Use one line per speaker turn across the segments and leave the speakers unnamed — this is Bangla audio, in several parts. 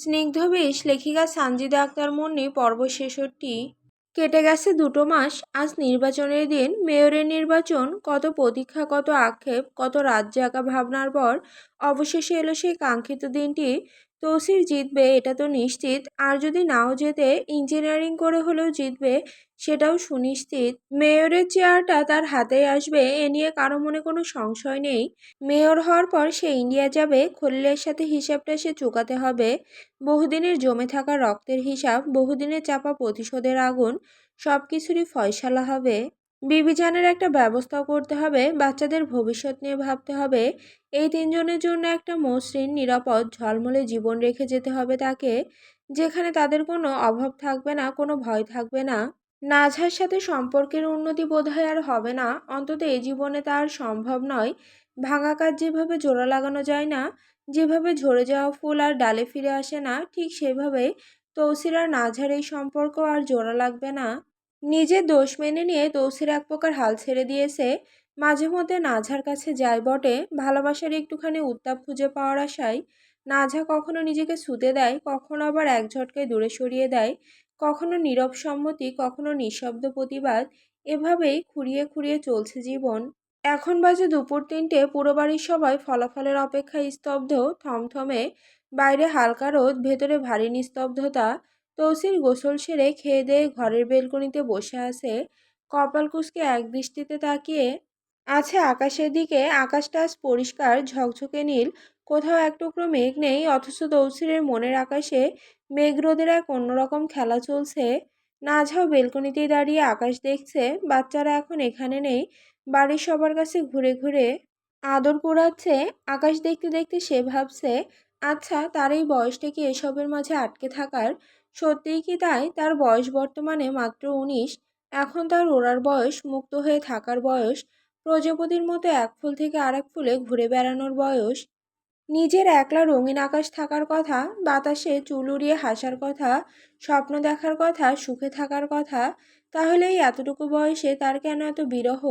স্নিগ্ধবেশ লেখিকা সানজিদা আক্তার মুন্নি পর্ব ৬৬। কেটে গেছে ২ মাস। আজ নির্বাচনের দিন। মেয়রের নির্বাচন। কত প্রতীক্ষা, কত আক্ষেপ, কত রাত জাগা ভাবনার পর অবশেষে এলো সেই কাঙ্ক্ষিত দিনটি। তৌসির জিতবে এটা তো নিশ্চিত, আর যদি নাও জেতে ইঞ্জিনিয়ারিং করে হলেও জিতবে সেটাও সুনিশ্চিত। মেয়রের চেয়ারটা তার হাতেই আসবে, এ নিয়ে কারো মনে কোনো সংশয় নেই। মেয়র হওয়ার পর সে ইন্ডিয়া যাবে, খলিলের সাথে হিসাবটা সে চুকাতে হবে। বহুদিনের জমে থাকা রক্তের হিসাব, বহুদিনের চাপা প্রতিশোধের আগুন, সব কিছুরই ফয়সালা হবে। বিবিজানের একটা ব্যবস্থা করতে হবে, বাচ্চাদের ভবিষ্যৎ নিয়ে ভাবতে হবে। এই ৩ জনের জন্য একটা মসৃণ, নিরাপদ, ঝলমলে জীবন রেখে যেতে হবে তাকে, যেখানে তাদের কোনো অভাব থাকবে না, কোনো ভয় থাকবে না। নাজহার সাথে সম্পর্কের উন্নতি বোধহয় আর হবে না, অন্তত এই জীবনে তা আর সম্ভব নয়। ভাঙা কাঠ যেভাবে জোড়া লাগানো যায় না, যেভাবে ঝরে যাওয়া ফুল আর ডালে ফিরে আসে না, ঠিক সেভাবেই তৌসির আর নাজহার এই সম্পর্ক আর জোড়া লাগবে না। নিজের দোষ মেনে নিয়ে তৌসির এক প্রকার হাল ছেড়ে দিয়েছে। মাঝে মধ্যে নাজহার কাছে যায় বটে, ভালোবাসার একটুখানি উত্তাপ খুঁজে পাওয়ার আশায়। নাজহা কখনো নিজেকে ছুতে দেয়, কখনো আবার এক ঝটকায় দূরে সরিয়ে দেয়, কখনো নীরব সম্মতি, কখনো নিঃশব্দ প্রতিবাদ। এভাবেই খুঁড়িয়ে খুঁড়িয়ে চলছে জীবন। এখন বাজে দুপুর ৩টে। পুরো বাড়ির সবাই ফলাফলের অপেক্ষায় স্তব্ধ, থমথমে। বাইরে হালকা রোদ, ভেতরে ভারী নিস্তব্ধতা। তৌসির গোসল সেরে খেয়ে দিয়ে ঘরের বেলকনিতে বসে আছে, কপাল কুঁচকে এক দৃষ্টিতে তাকিয়ে আছে আকাশের দিকে। আকাশটা আজ পরিষ্কার, ঝকঝকে নীল, কোথাও এক টুকরো মেঘ নেই, অথচ তৌসিরের মনের আকাশে মেঘ রোদের এক অন্যরকম খেলা চলছে। নাজহাও বেলকনিতেই দাঁড়িয়ে আকাশ দেখছে। বাচ্চারা এখন এখানে নেই, বাড়ির সবার কাছে ঘুরে ঘুরে আদর কুড়াচ্ছে। আকাশ দেখতে দেখতে সে ভাবছে, আচ্ছা, তার এই বয়সটা কি এসবের মাঝে আটকে থাকার? সত্যিই কি তাই? তার বয়স বর্তমানে মাত্র ১৯। এখন তার ওড়ার বয়স, মুক্ত হয়ে থাকার বয়স, প্রজাপতির মতো এক ফুল থেকে আরেক ফুলে ঘুরে বেড়ানোর বয়স। নিজের একলা রঙিন আকাশ থাকার কথা, বাতাসে চুল উড়িয়ে হাসার কথা, স্বপ্ন দেখার কথা, সুখে থাকার কথা। তাহলে এই এতটুকু বয়সে তার কেন এত বিরহ,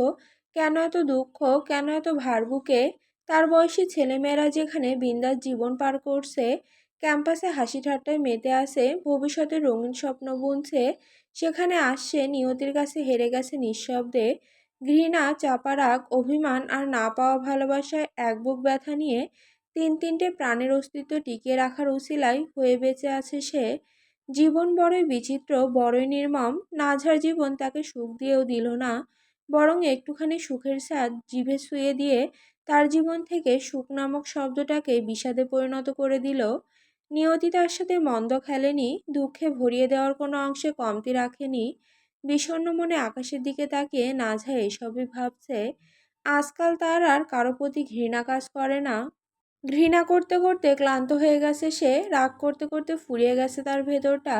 কেন এত দুঃখ, কেন এত ভার বুকে? তার বয়সী ছেলেমেয়েরা যেখানে বিন্দাস জীবন পার করছে, ক্যাম্পাসে হাসি ঠাট্টায় মেতে আছে, ভবিষ্যতের রঙিন স্বপ্ন বুনছে, সেখানে আসছে নিয়তির কাছে হেরে গেছে নিঃশব্দে। ঘৃণা, চাপা রাগ, অভিমান আর না পাওয়া ভালোবাসায় এক বুক ব্যথা নিয়ে ৩-৩টে প্রাণের অস্তিত্ব টিকিয়ে রাখার উছিলায় হয়ে বেঁচে আছে সে। জীবন বড়ই বিচিত্র, বড়ই নির্মম। নাঝার জীবন তাকে সুখ দিয়েও দিল না, বরং একটুখানি সুখের স্বাদ জিভে ছুঁয়ে দিয়ে তার জীবন থেকে সুখ নামক শব্দটাকে বিষাদে পরিণত করে দিল। নিয়তি তার সাথে মন্দ খেলেনি, দুঃখে ভরিয়ে দেওয়ার কোনো অংশে কমতি রাখেনি। বিষণ্ণ মনে আকাশের দিকে তাকিয়ে নাঝা এসবই ভাবছে। আজকাল তার আর কারো প্রতি ঘৃণা কাজ করে না। ঘৃণা করতে করতে ক্লান্ত হয়ে গেছে সে, রাগ করতে করতে ফুরিয়ে গেছে তার ভেতরটা।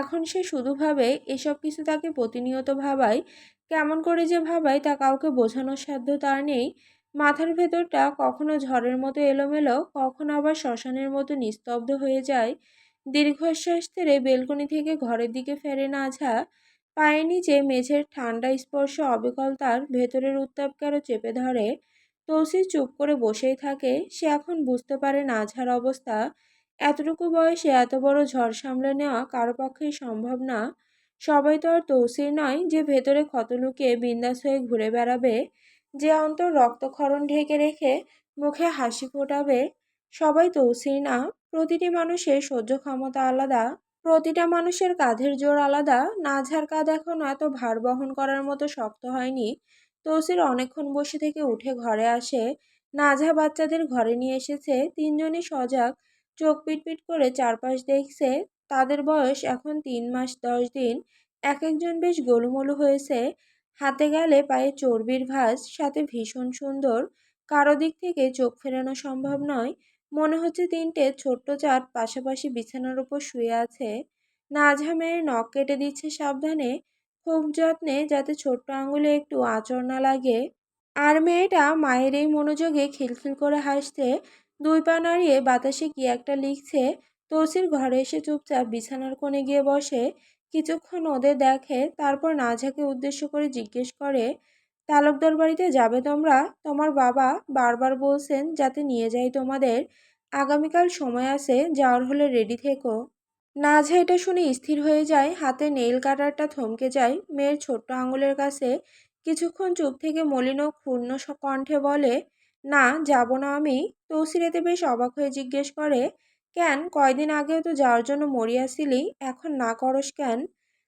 এখন সে শুধু ভাবে, এসব কিছু তাকে প্রতিনিয়ত ভাবায়। কেমন করে যে ভাবায় তা কাউকে বোঝানোর সাধ্য তার নেই। মাথার ভেতরটা কখনো ঝড়ের মতো এলোমেলো, কখনো আবার শ্মশানের মতো নিস্তব্ধ হয়ে যায়। দীর্ঘশ্বাস ছেড়ে বেলকনি থেকে ঘরের দিকে ফেরে নাঝা। পায়ের নিচে মেঝের ঠান্ডা স্পর্শ অবিকল তার ভেতরের উত্তাপকে আরো চেপে ধরে। তৌসির চুপ করে বসেই থাকে। সে এখন বুঝতে পারে নাজহার অবস্থা। এতটুকু বয়সে এত বড় ঝড় সামলে নেওয়া কারো পক্ষেই সম্ভব না। সবাই তো আর তৌসির নয় যে ভেতরে ক্ষত লুকিয়ে বিন্দাস হয়ে ঘুরে বেড়াবে, যে অন্তর রক্তক্ষরণ ঢেকে রেখে মুখে হাসি ফোটাবে। সবাই তৌসির না। প্রতিটি মানুষের সহ্য ক্ষমতা আলাদা, প্রতিটা মানুষের কাঁধের জোর আলাদা। নাজহার কাঁধ এখনো এত ভার বহন করার মতো শক্ত হয়নি। তৌসির অনেকক্ষণ বসে থেকে উঠে ঘরে আসে। নাজহা বাচ্চাদের ঘরে নিয়ে এসেছে। ৩জনই সজাগ, চোখ পিটপিট করে চারপাশ দেখছে। তাদের বয়স এখন ৩ মাস ১০ দিন। এক একজন বেশ গোলুমোলু হয়েছে, হাতে গালে পায়ে চর্বির ভাঁজ, সাথে ভীষণ সুন্দর। কারো দিক থেকে চোখ ফেরানো সম্ভব নয়। মনে হচ্ছে ৩টে ছোট্ট চাঁদ পাশাপাশি বিছানার উপর শুয়ে আছে। নাজহা মেয়ের নখ কেটে দিচ্ছে সাবধানে, খুব যত্নে, যাতে ছোট্ট আঙুলে একটু আঁচড় না লাগে। আর মেয়েটা মায়ের এই মনোযোগে খিলখিল করে হাসছে, ২ পা নাড়িয়ে বাতাসে কি একটা লিখছে। তৌসির ঘরে এসে চুপচাপ বিছানার কোণে গিয়ে বসে, কিছুক্ষণ ওদের দেখে, তারপর নাজহাকে উদ্দেশ্য করে জিজ্ঞেস করে, তালুকদার বাড়িতে যাবে তোমরা? তোমার বাবা বারবার বলছেন যাতে নিয়ে যাই তোমাদের। আগামীকাল সময় আছে, যাওয়ার হলে রেডি থেকো। নাজা এটা শুনে স্থির হয়ে যায়, হাতে নেইল কাটারটা থমকে যায়। মেয়ের ছোট্ট আঙুলের কাছে কিছুক্ষণ চুপ থেকে মলিন ও ক্ষুণ্ণ কণ্ঠে বলে, না, যাব না আমি। তৌসির এতে বেশ অবাক হয়ে জিজ্ঞেস করে, কেন? কয়দিন আগেও তো যাওয়ার জন্য মরিয়াছিলি, এখন না করস কেন?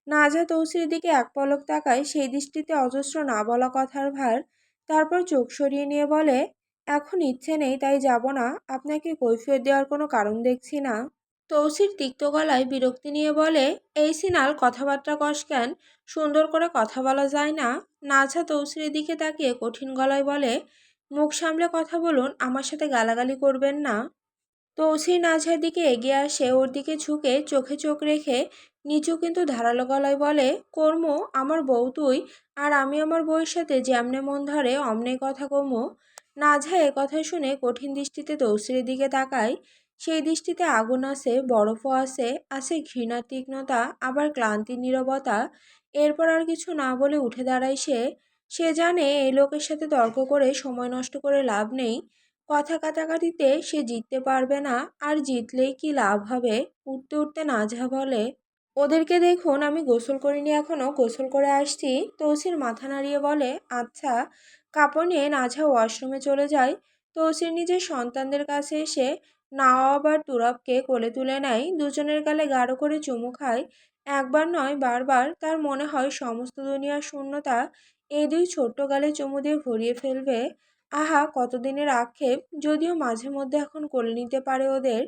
নাজা তৌসিরের দিকে এক পলক তাকায়, সেই দৃষ্টিতে অজস্র না বলা কথার ভার। তারপর চোখ সরিয়ে নিয়ে বলে, এখন ইচ্ছে নেই তাই যাব না, আপনাকে কৈফিয়ত দেওয়ার কোনো কারণ দেখছি না। তৌসির তিক্ত গলায় বিরক্তি নিয়ে বলে, এই সিনাল কথাবার্তা কস কেন? সুন্দর করে কথা বলা যায় না? নাজা তৌসিরের দিকে তাকিয়ে কঠিন গলায় বলে, মুখ সামলে কথা বলুন, আমার সাথে গালাগালি করবেন না। তৌসির নাজহার দিকে এগিয়ে আসে, ওর দিকে ঝুঁকে চোখে চোখ রেখে নিচু কিন্তু ধারালো গলায় বলে, কর্ম, আমার বউ তুই, আর আমি আমার বউয়ের সাথে যেমনে মন ধরে অমনে কথা কমু। নাজহা এ কথা শুনে কঠিন দৃষ্টিতে তৌসিরের দিকে তাকায়। সেই দৃষ্টিতে আগুন আছে, বরফও আছে, আছে ঘৃণার তীক্ষ্ণতা, আবার ক্লান্তির নীরবতা। এরপর আর কিছু না বলে উঠে দাঁড়ায় সে। সে জানে এই লোকের সাথে তর্ক করে সময় নষ্ট করে লাভ নেই। কথা কাটাকাটিতে সে জিততে পারবে না, আর জিতলেই কি লাভ হবে? উঠতে উঠতে নাজহা বলে, ওদেরকে দেখুন, আমি গোসল করিনি এখনো, গোসল করে আসছি। তৌসির মাথা নাড়িয়ে বলে, আচ্ছা। কাপড় নিয়ে নাজহা ওয়াশরুমে চলে যায়। তৌসির নিজের সন্তানদের কাছে এসে নওয়াব আর তুরাবকে কোলে তুলে নেয়, দুজনের গালে গাঢ় করে চুমু খায়। একবার নয়, বারবার। তার মনে হয় সমস্ত দুনিয়ার শূন্যতা এই দুই ছোট্ট গালে চুমু দিয়ে ভরিয়ে ফেলবে। আহা, কতদিনের আক্ষেপ! যদিও মাঝে মধ্যে এখন কোলে নিতে পারে ওদের,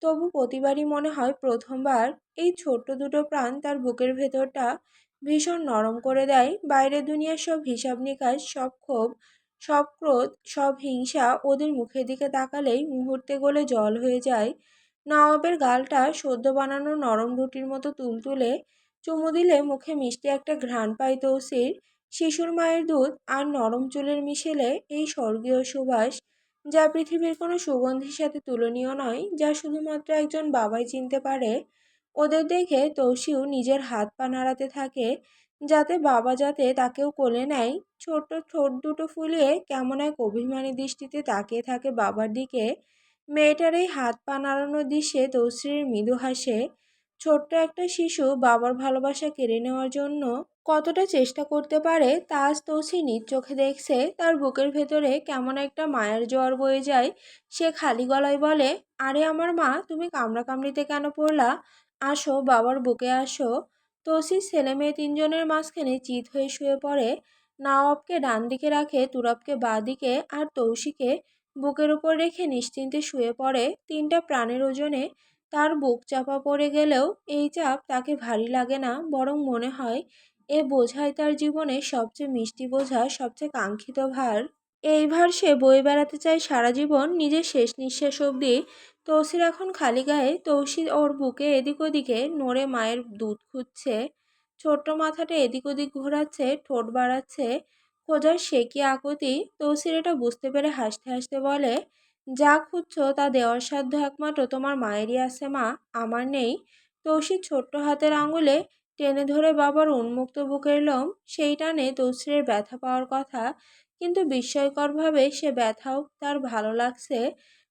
তবু প্রতিবারই মনে হয় প্রথমবার। এই ছোট্ট দুটো প্রাণ তার বুকের ভেতরটা ভীষণ নরম করে দেয়। বাইরের দুনিয়ার সব হিসাব নিকাশ, সব ক্ষোভ, সব ক্রোধ, সব হিংসা ওদের মুখের দিকে তাকালেই মুহূর্তে গলে জল হয়ে যায়। নওয়াবের গালটা সদ্য বানানো নরম রুটির মতো তুলতুলে। চুমু দিলে মুখে মিষ্টি একটা ঘ্রাণ পায় তৌসির। শিশুর মায়ের দুধ আর নরম চুলের মিশেলে এই স্বর্গীয় সুবাস, যা পৃথিবীর কোনো সুগন্ধির সাথে তুলনীয় নয়, যা শুধুমাত্র একজন বাবাই চিনতে পারে। ওদের দেখে তৌসিও নিজের হাত পা নাড়াতে থাকে, যাতে বাবা যাতে তাকেও কোলে নেয়। ছোট্ট ঠোঁট দুটো ফুলিয়ে কেমন এক অভিমানী দৃষ্টিতে তাকিয়ে থাকে বাবার দিকে। মেয়েটার এই হাত পা নাড়ানোর দৃশ্যে তৌসিরের মৃদু হাসে। ছোট্ট একটা শিশু বাবার ভালোবাসা কেড়ে নেওয়ার জন্য কতটা চেষ্টা করতে পারে তা আজ তৌসি নিজ চোখে দেখছে। তার বুকের ভেতরে কেমন একটা মায়ের জ্বর বয়ে যায়। সে খালি গলায় বলে, আরে আমার মা, তুমি কামড়াকামড়িতে কেন পড়লা? আসো, বাবার বুকে আসো। তৌসির ছেলে মেয়ে তিনজনের মাঝখানে চিত হয়ে শুয়ে পড়ে। নওয়াবকে ডান দিকে রাখে, তুরাবকে বাঁ দিকে, আর তৌসিকে বুকের উপর রেখে নিশ্চিন্তে শুয়ে পড়ে। তিনটা প্রাণের ওজনে তার বুক চাপা পড়ে গেলেও এই চাপ তাকে ভারী লাগে না, বরং মনে হয় এ বোঝাই তার জীবনে সবচেয়ে মিষ্টি বোঝা, সবচেয়ে কাঙ্ক্ষিত ভার। এই ভার সে বয়ে বেড়াতে চায় সারা জীবন, নিজের শেষ নিঃশ্বাস অবধি। তৌসির এখন খালি গায়ে। তৌসির ওর বুকে এদিক ওদিকে নড়ে মায়ের দুধ খুঁজছে। ছোট্ট মাথাটা এদিক ওদিক ঘোরাচ্ছে, ঠোঁট বাড়াচ্ছে, খোঁজার সে কি আকুতি। তৌসির এটা বুঝতে পেরে হাসতে হাসতে বলে, যা খুঁজছো তা দেওয়ার সাধ্য একমাত্র তোমার মায়েরই আছে মা, আমার নেই। তৌসির ছোট্ট হাতের আঙুলে টেনে ধরে বাবার উন্মুক্ত বুকের লোম। সেই টানে তৌসিরের ব্যথা পাওয়ার কথা, কিন্তু বিস্ময়করভাবে সে ব্যথাও তার ভালো লাগছে।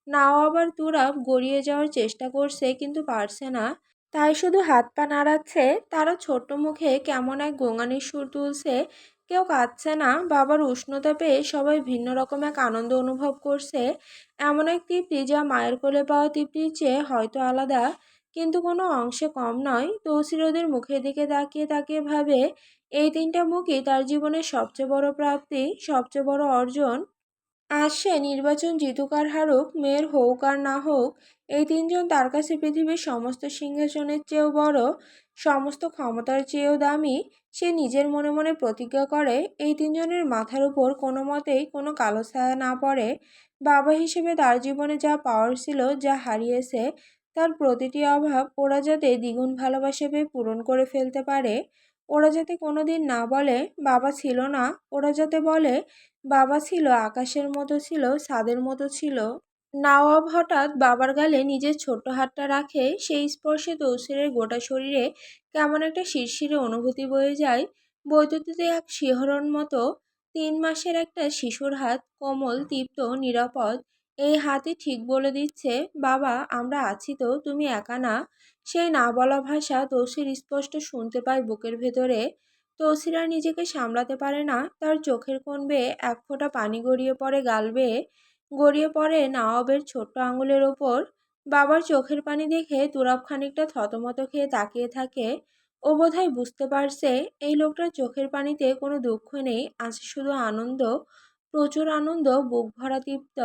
নাও আবার তুরাব গড়িয়ে যাওয়ার চেষ্টা করছে, কিন্তু পারছে না, তাই শুধু হাত পা নাড়াচ্ছে। তারা ছোট্ট মুখে কেমন এক গোঙানির সুর তুলছে। কেউ কাঁদছে না, বাবার উষ্ণতা পেয়ে সবাই ভিন্ন রকম এক আনন্দ অনুভব করছে। এমন এক তৃপ্তি যা মায়ের কোলে পাওয়া তৃপ্তির চেয়ে হয়তো আলাদা, কিন্তু কোনো অংশে কম নয়। তৌসির ওদের মুখের দিকে তাকিয়ে তাকিয়ে ভাবে, এই তিনটা মুখই তার জীবনের সবচেয়ে বড় প্রাপ্তি, সবচেয়ে বড় অর্জন। আজ সে নির্বাচন জিতুক আর হারুক, মেয়ের হোক আর না হোক, এই তিনজন তার কাছে পৃথিবীর সমস্ত সিংহাসনের চেয়েও বড়, সমস্ত ক্ষমতার চেয়েও দামি। সে নিজের মনে মনে প্রতিজ্ঞা করে, এই তিনজনের মাথার উপর কোনো মতেই কোনো কালো ছায়া না পড়ে। বাবা হিসেবে তার জীবনে যা পাওয়ার ছিল, যা হারিয়েছে, তার প্রতিটি অভাব ওরা যাতে দ্বিগুণ ভালোবাসা পেয়ে পূরণ করে ফেলতে পারে। ওরা যাতে কোনোদিন না বলে বাবা ছিল না, ওরা যাতে বলে বাবা ছিল, আকাশের মতো ছিল, ছাদের মতো ছিল। নওয়াব হঠাৎ বাবার গালে নিজের ছোট্ট হাতটা রাখে। সেই স্পর্শে তৌসিরের গোটা শরীরে কেমন একটা শিরশিরে অনুভূতি বয়ে যায়, বৈদ্যুতিতে এক শিহরণ মতো। 3 মাসের একটা শিশুর হাত, কোমল, তৃপ্ত, নিরাপদ। এই হাতই ঠিক বলে দিচ্ছে, বাবা আমরা আছি তো, তুমি একা না। সেই না বলা ভাষা তৌসির স্পষ্ট শুনতে পায় বুকের ভেতরে। তৌসির আর নিজেকে সামলাতে পারে না, তার চোখের কোণ বেয়ে এক ফোঁটা পানি গড়িয়ে পড়ে গাল বেয়ে, গড়িয়ে পড়ে নওয়াবের ছোট্ট আঙুলের ওপর। বাবার চোখের পানি দেখে তুরাব খানিকটা থতমত খেয়ে তাকিয়ে থাকে। ও বোধহয় বুঝতে পারছে এই লোকটার চোখের পানিতে কোনো দুঃখ নেই, আছে শুধু আনন্দ, প্রচুর আনন্দ, বুক ভরা তৃপ্ত।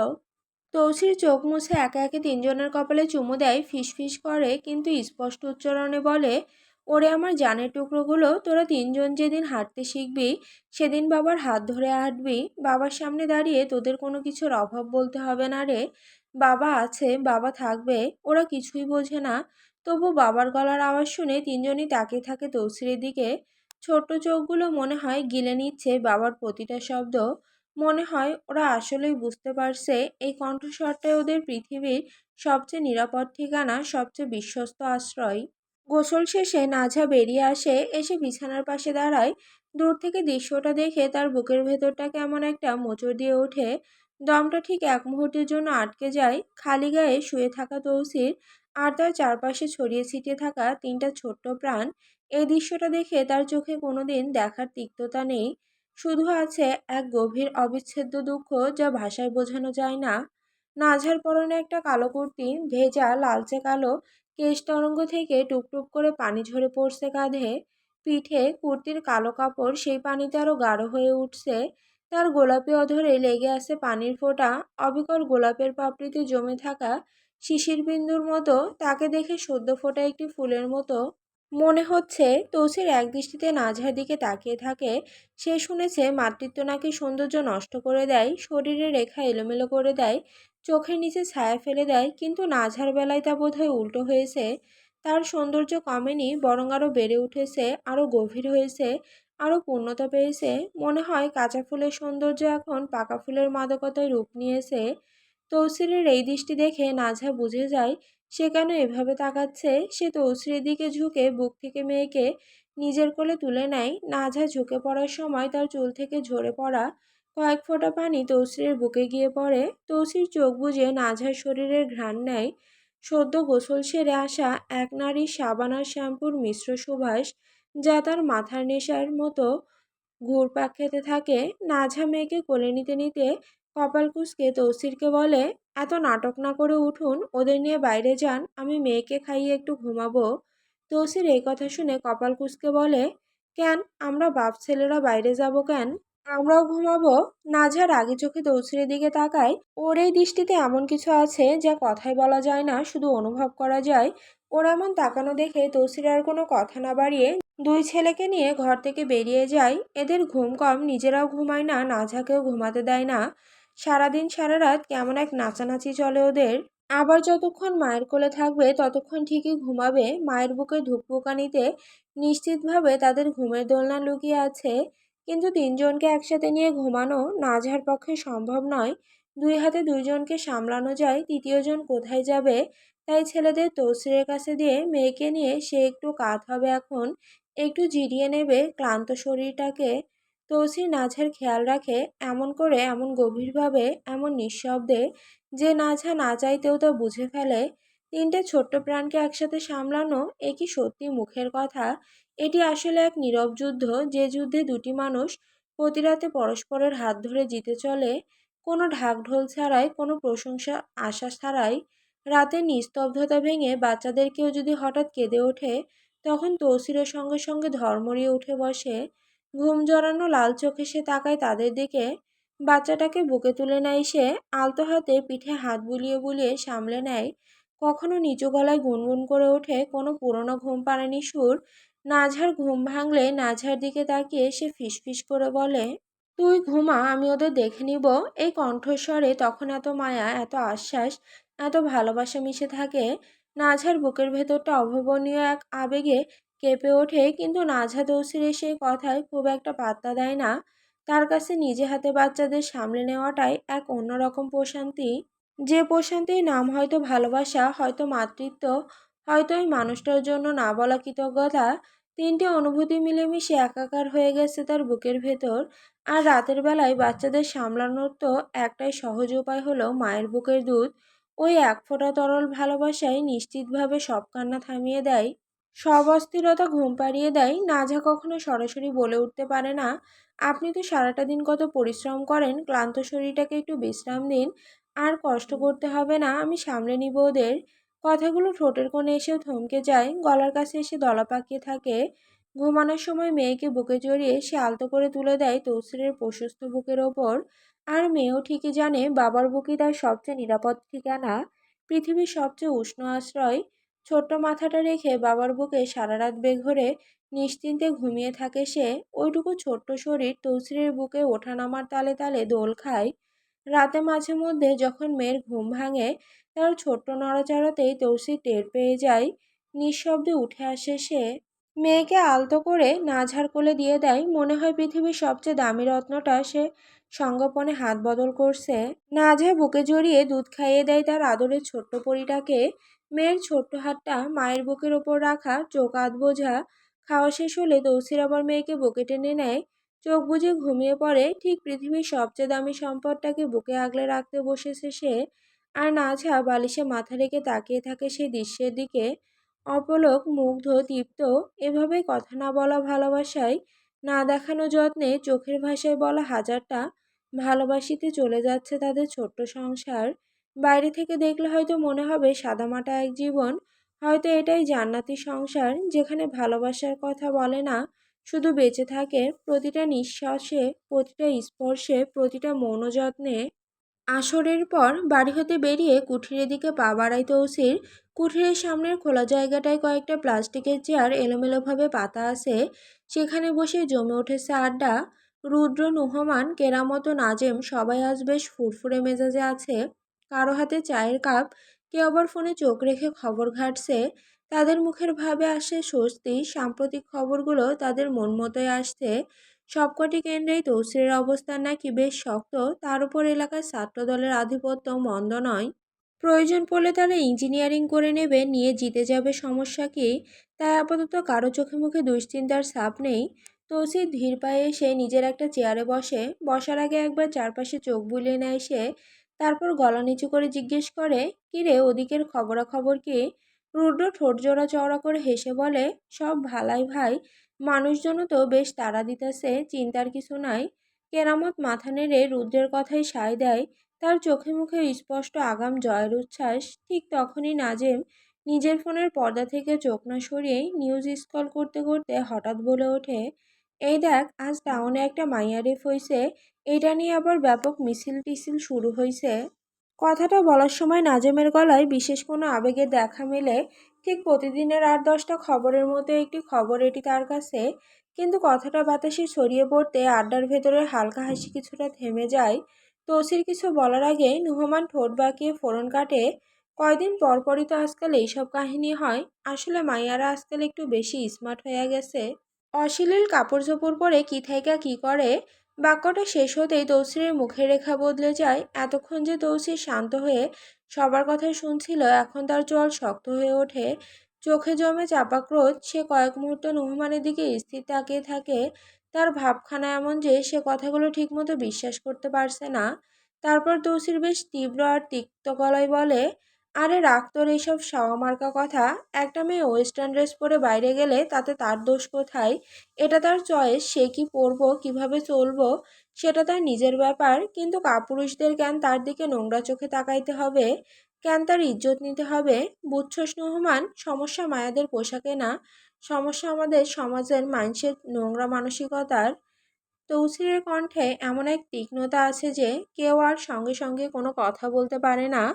তৌসির চোখ মুছে একে একে তিনজনের কপালে চুমু দেয়, ফিসফিস করে কিন্তু স্পষ্ট উচ্চারণে বলে, ওরে আমার জানের টুকরোগুলো, তোরা তিনজন যেদিন হাঁটতে শিখবি সেদিন বাবার হাত ধরে হাঁটবি। বাবার সামনে দাঁড়িয়ে তোদের কোনো কিছুর অভাব বলতে হবে না রে। বাবা আছে, বাবা থাকবে, ওরা কিছুই বোঝে না। তবু বাবার গলার আওয়াজ শুনে তিনজনই তাকিয়ে থাকে তৌসিরের দিকে। ছোট্ট চোখগুলো মনে হয় গিলে নিচ্ছে বাবার প্রতিটা শব্দ। মনে হয় ওরা আসলেই বুঝতে পারছে এই কণ্ঠস্বরটাই ওদের পৃথিবীর সবচেয়ে নিরাপদ ঠিকানা, সবচেয়ে বিশ্বস্ত আশ্রয়। গোসল শেষে নাঝা বেরিয়ে আসে, এসে বিছানার পাশে দাঁড়ায়। দূর থেকে দৃশ্যটা দেখে তার বুকের ভেতরটা কেমন একটা মোচড় দিয়ে ওঠে। দমটা ঠিক এক মুহূর্তের জন্য আটকে যায়। খালি গায়ে শুয়ে থাকা তৌসির আর তার চারপাশে ছড়িয়ে ছিটিয়ে থাকা তিনটা ছোট্ট প্রাণ। এই দৃশ্যটা দেখে তার চোখে কোনোদিন দেখার তিক্ততা নেই, শুধু আছে এক গভীর অবিচ্ছেদ্য দুঃখ যা ভাষায় বোঝানো যায় না। নাঝার পরনে একটা কালো কুর্তি, ভেজা লালচে কালো, কেশ তরঙ্গ থেকে টুপটুপ করে পানি ঝরে পড়ছে কাঁধে, পিঠে। কুর্তির কালো কাপড় সেই পানিতে আরো গাঢ় হয়ে উঠছে। তার গোলাপি অধরে লেগে আছে পানির ফোঁটা, অবিকল গোলাপের পাপড়িতে জমে থাকা শিশির বিন্দুর মতো। তাকে দেখে সদ্য ফোটা একটি ফুলের মতো মনে হচ্ছে। তৌসির একদৃষ্টিতে নাঝার দিকে তাকিয়ে থাকে। সে শুনেছে মাতৃত্ব নাকি সৌন্দর্য নষ্ট করে দেয়, শরীরের রেখা এলোমেলো করে দেয়, চোখের নিচে ছায়া ফেলে দেয়, কিন্তু নাঝার বেলায় তা বোধহয় উল্টো হয়েছে। তার সৌন্দর্য কমেনি, বরং আরও বেড়ে উঠেছে, আরও গভীর হয়েছে, আরও পূর্ণতা পেয়েছে। মনে হয় কাঁচা ফুলের সৌন্দর্য এখন পাকা ফুলের মাদকতায় রূপ নিয়েছে। তৌসিরের এই দৃষ্টি দেখে নাঝা বুঝে যায় সে কেন এভাবে তাকাচ্ছে। সে তৌসিরের দিকে ঝুঁকে বুক থেকে মেয়েকে নিজের কোলে তুলে নেয়। নাঝা ঝুঁকে পড়ার সময় তার চুল থেকে ঝরে পড়া কয়েক ফোঁটা পানি তৌসিরের বুকে গিয়ে পড়ে। তৌসির চোখ বুজে নাঝার শরীরের ঘ্রাণ নেয়, সদ্য গোসল সেরে আসা এক নারীর সাবান আর শ্যাম্পুর মিশ্র সুবাস, যা তার মাথার নেশার মতো ঘুরপাক খেতে থাকে। নাঝা মেয়েকে কোলে নিতে নিতে কপাল কুঁচকে তৌসিরকে বলে, এত নাটক না করে উঠুন, ওদের নিয়ে বাইরে যান, আমি মেয়েকে খাইয়ে একটু ঘুমাবো। তৌসির এই কথা শুনে কপাল কুঁচকে বলে, কেন, আমরা বাপ ছেলেরা বাইরে যাব কেন, আমরাও ঘুমাবো। নাঝার আগে চোখে তৌসিরের দিকে তাকায়। ওর এই দৃষ্টিতে এমন কিছু আছে যা কথায় বলা যায় না, শুধু অনুভব করা যায়। ওর এমন তাকানো দেখে তৌসির আর কোনো কথা না বাড়িয়ে দুই ছেলেকে নিয়ে ঘর থেকে বেরিয়ে যায়। এদের ঘুম কম, নিজেরাও ঘুমায় না, নাঝাকেও ঘুমাতে দেয় না। সারাদিন সারা রাত কেমন এক নাচানাচি চলে ওদের। আবার যতক্ষণ মায়ের কোলে থাকবে ততক্ষণ ঠিকই ঘুমাবে। মায়ের বুকে ধুকপুকানিতে নিশ্চিতভাবে তাদের ঘুমের দোলনা লুকিয়ে আছে। কিন্তু তিনজনকে একসাথে নিয়ে ঘুমানো নাঝার পক্ষে সম্ভব নয়। দুই হাতে দুইজনকে সামলানো যায়, তৃতীয়জন কোথায় যাবে। তাই ছেলেদের তৌসিরের কাছে দিয়ে মেয়েকে নিয়ে সে একটু কাত হবে এখন, একটু জিরিয়ে নেবে ক্লান্ত শরীরটাকে। তৌসির নাঝার খেয়াল রাখে এমন করে, এমন গভীরভাবে, এমন নিঃশব্দে, যে নাঝা না চাইতেও তা বুঝে ফেলে। তিনটে ছোট্ট প্রাণকে একসাথে সামলানো, এ কি সত্যি মুখের কথা? এটি আসলে এক নীরব যুদ্ধ, যে যুদ্ধে দুটি মানুষ প্রতি রাতে পরস্পরের হাত ধরে জিতে চলে, কোনো ঢাকঢোল ছাড়াই, কোনো প্রশংসা আশা ছাড়াই। রাতের নিস্তব্ধতা ভেঙে বাচ্চাদের কেউ যদি হঠাৎ কেঁদে ওঠে, তখন তৌসিরের সঙ্গে সঙ্গে ধর্মরিয়ে উঠে বসে। ঘুম জড়ানো লাল চোখে সে তাকায় তাদের দিকে। বাচ্চাটাকে বুকে তুলে নেয় সে, আলতো হাতে পিঠে হাত বুলিয়ে বুলিয়ে সামলে নেয়। কখনো নিচু গলায় গুনগুন করে ওঠে কোনো পুরনো ঘুম পাড়ানি সুর। নাঝার ঘুম ভাঙলে নাঝার দিকে তাকিয়ে সে ফিসফিস করে বলে, তুই ঘুমা, আমি ওদের দেখে নিব। এই কণ্ঠস্বরে তখন এত মায়া, এত আশ্বাস, এত ভালোবাসা মিশে থাকে। নাঝার বুকের ভেতরটা অভাবনীয় এক আবেগে কেঁপে ওঠে, কিন্তু নাঝা তৌসিরের সেই কথায় খুব একটা পাত্তা দেয় না। তার কাছে নিজে হাতে বাচ্চাদের সামলে নেওয়াটাই এক অন্যরকম প্রশান্তি, যে প্রশান্তির নাম হয়তো ভালোবাসা, হয়তো মাতৃত্ব, হয়তো ওই মানুষটার জন্য না বলা কৃতজ্ঞতা। তিনটে অনুভূতি মিলেমিশে একাকার হয়ে গেছে তার বুকের ভেতর। আর রাতের বেলায় বাচ্চাদের সামলানোর তো একটাই সহজ উপায় হলো মায়ের বুকের দুধ। ওই এক ফোঁটা তরল ভালোবাসায় নিশ্চিতভাবে সব কান্না থামিয়ে দেয়, সব অস্থিরতা ঘুম পাড়িয়ে দেয়। নাজা কখনো সরাসরি বলে উঠতে পারে না, আপনি তো সারাটা দিন কত পরিশ্রম করেন, ক্লান্ত শরীরটাকে একটু বিশ্রাম দিন, আর কষ্ট করতে হবে না, আমি সামলে নিব ওদের। কথাগুলো ঠোঁটের কোণে এসেও থমকে যায়, গলার কাছে এসে দলা পাকিয়ে থাকে। ঘুমানোর সময় মেয়েকে বুকে জড়িয়ে সে আলতো করে তুলে দেয় তৌসিরের প্রশস্ত বুকের ওপর। আর মেয়েও ঠিকই জানে বাবার বুকই তার সবচেয়ে নিরাপদ ঠিকানা, পৃথিবীর সবচেয়ে উষ্ণ আশ্রয়। ছোট্ট মাথাটা রেখে বাবার বুকে সারা রাত বেঘোরে নিশ্চিন্তে ঘুমিয়ে থাকে সে। ওইটুকু ছোট্ট শরীর তৌসিরের বুকে ওঠানামার তালে তালে দোল খায়। রাতে মাঝে মধ্যে যখন মেয়ের ঘুম ভাঙে, তার ছোট্ট নড়াচড়াতেই তৌসির টের পেয়ে যায়। নিঃশব্দে উঠে আসে সে, মেয়েকে আলতো করে নাঝাড় কোলে দিয়ে দেয়, মনে হয় পৃথিবীর সবচেয়ে দামি রত্নটা সে সঙ্গোপনে হাত বদল করছে। নাঝা বুকে জড়িয়ে দুধ খাইয়ে দেয় তার আদরের ছোট্ট পরীটাকে। মেয়ের ছোট্ট হাতটা মায়ের বুকের ওপর রাখা, চোখ আধ বোঝা। খাওয়া শেষ হলে তৌসির আবার মেয়েকে বুকে টেনে নেয়, চোখ বুজে ঘুমিয়ে পড়ে। ঠিক পৃথিবীর সবচেয়ে দামি সম্পদটাকে বুকে আগলে রাখতে বসেছে সে। আর নাঝা বালিশে মাথা রেখে তাকিয়ে থাকে সেই দৃশ্যের দিকে, অপলক, মুগ্ধ, তৃপ্ত। এভাবেই কথা না বলা ভালোবাসায়, না দেখানো যত্নে, চোখের ভাষায় বলা হাজারটা ভালোবাসিতে চলে যাচ্ছে তাদের ছোট্ট সংসার। বাইরে থেকে দেখলে হয়তো মনে হবে সাদামাটা এক জীবন, হয়তো এটাই জান্নাতি সংসার, যেখানে ভালোবাসার কথা বলে না, শুধু বেঁচে থাকে প্রতিটা নিঃশ্বাসে, প্রতিটা স্পর্শে, প্রতিটা মৌন যত্নে। আসরের পর বাড়ি হতে বেরিয়ে কুঠিরের দিকে পা বাড়ায় তৌসির। কুঠিরের সামনের খোলা জায়গাটায় কয়েকটা প্লাস্টিকের চেয়ার এলোমেলোভাবে পাতা আছে, সেখানে বসে জমে উঠেছে আড্ডা। রুদ্র, নুহমান, কেরামত ও নাজেম সবাই আজ বেশ ফুরফুরে মেজাজে আছে। কারো হাতে চায়ের কাপ, কেউ আবার ফোনে চোখ রেখে খবর ঘাটছে। তাদের মুখের ভাবে আসে স্বস্তি, সাম্প্রতিক খবরগুলো তাদের মন মতোই আসছে। সবকটি কেন্দ্রেই তৌসিরের অবস্থান নাকি বেশ শক্ত, তার উপর এলাকার ছাত্রদলের আধিপত্য মন্দ নয়। প্রয়োজন পড়লে তারা ইঞ্জিনিয়ারিং করে নেবে, নিয়ে জিতে যাবে, সমস্যা কি? তাই আপাতত কারো চোখে মুখে দুশ্চিন্তার ছাপ নেই। তৌসির ধীর পায়ে এসে নিজের একটা চেয়ারে বসে, বসার আগে একবার চারপাশে চোখ বুলিয়ে নেয় সে। তারপর গলা নিচু করে জিজ্ঞেস করে, কিরে, ওদিকের খবরাখবর কি? রুদ্র ঠোঁট জোড়া চওড়া করে হেসে বলে, সব ভালাই ভাই, মানুষজনও তো বেশ তাড়া দিতেছে, চিন্তার কিছু নাই। কেরামত মাথা নেড়ে রুদ্রের কথাই সায় দেয়, তার চোখে মুখে স্পষ্ট আগাম জয়ের উচ্ছ্বাস। ঠিক তখনই নাজেম নিজের ফোনের পর্দা থেকে চোখ না সরিয়েই নিউজ স্ক্রল করতে করতে হঠাৎ বলে ওঠে, এই দেখ, আজ টাউনে একটা মাইয়া রেপ হইছে, এইটা নিয়ে আবার ব্যাপক মিছিল টিছিল শুরু হইছে। কথাটা বলার সময় নাজেমের গলায় বিশেষ কোনো আবেগের দেখা মেলে। ঠিক প্রতিদিনের ৮-১০টা খবরের মতো একটি খবর এটি তার কাছে। কিন্তু কথাটা বাতাসে ছড়িয়ে পড়তে আড্ডার ভেতরের হালকা হাসি কিছুটা থেমে যায়। তৌসির কিছু বলার আগে নুহমান ঠোঁট বাঁকিয়ে ফোড়ন কাটে, কয়দিন পরপরই তো আজকাল এইসব কাহিনী হয়। আসলে মাইয়ারা আজকাল একটু বেশি স্মার্ট হয়ে গেছে, অশ্লীল কাপড় চোপড় পরে কি থাইকা কি করে। বাক্যটা শেষ হতেই তৌসিরের মুখের রেখা বদলে যায়। এতক্ষণ যে তৌসির শান্ত হয়ে সবার কথা শুনছিল, এখন তার চোয়াল শক্ত হয়ে ওঠে, চোখে জমে চাপা ক্রোধ। সে কয়েক মুহূর্ত নুহমানের দিকে স্থির তাকিয়ে থাকে, তার ভাবখানা এমন যে সে কথাগুলো ঠিকমতো বিশ্বাস করতে পারছে না। তারপর তৌসির বেশ তীব্র আর তিক্ত গলায় বলে, আরে রাখ তোর এইসব সাওয়া মার্কা কথা। একটা মেয়ে ওয়েস্টার্ন ড্রেস পরে বাইরে গেলে তাতে তার দোষ কোথায়? এটা তার চয়েস, সে কি পরবো, কিভাবে চলবো, সেটা তার নিজের ব্যাপার। কিন্তু কাপুরুষদের কেন তার দিকে নোংরা চোখে তাকাইতে হবে? কেন তার ইজ্জত নিতে হবে? বুঝছস নুহমান, সমস্যা মায়াদের পোশাকে না, সমস্যা আমাদের সমাজের মানুষের নোংরা মানসিকতার। তৌসিরের কণ্ঠে এমন এক তীক্ষ্ণতা আছে যে কেউ আর সঙ্গে সঙ্গে কোনো কথা বলতে পারে না।